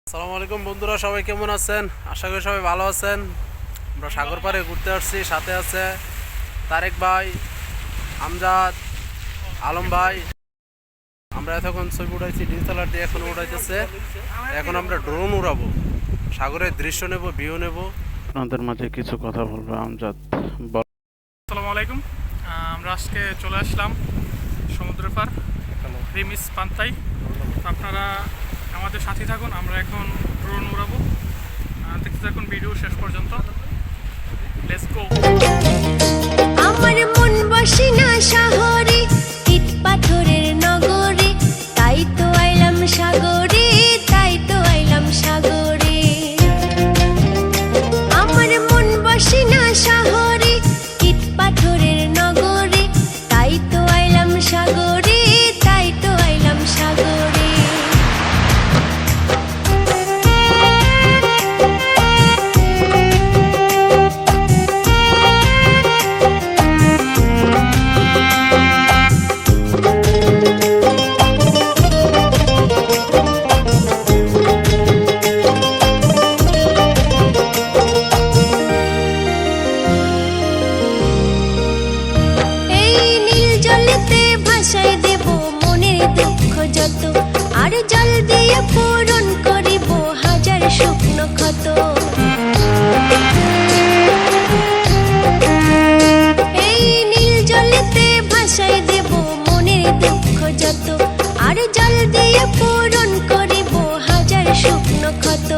আসসালামু আলাইকুম বন্ধুরা, সবাই কেমন আছেন? আশা করি সবাই ভালো আছেন। আমরা সাগর পাড়ে ঘুরতে আসছি, সাথে আছে তারেক ভাই, আমজাদ, আলম ভাই। আমরা এতক্ষণ ছবি উঠাইছি, ডিএসএলআর দিয়ে এখন উঠাইতেছে। এখন আমরা ড্রোন উড়াবো, সাগরের দৃশ্য নেব, ভিউ নেব। আপনাদের মাঝে কিছু কথা বলবো। আমজাদ বল। আসসালামু আলাইকুম। আমরা আজকে চলে আসলাম সমুদ্রের পার রিমিস পান্তাই। আপনারা আমাদের সাথে থাকুন, আমরা এখন ড্রোন উড়াবো। দেখতে থাকুন ভিডিও শেষ পর্যন্ত। Let's go. আমার মন বসে না শহরে, ইট পাথরের নগরে, তাই তো আইলাম সাগরে, তাই তো আইলাম সাগরে। আমার মন বসে না শহরে, ইট পাথরের নগরে, তাই তো আইলাম সাগরে, তাই তো আইলাম সাগরে। ভাষায় দেব মনের দুঃখ যত, আর জল দিয়ে পূরণ করিব হাজার শুকনো ক্ষত। এই নীল জলেতে ভাষায় দেব মনের দুঃখ যত, আর জল দিয়ে পূরণ করিব হাজার শুকনো ক্ষত।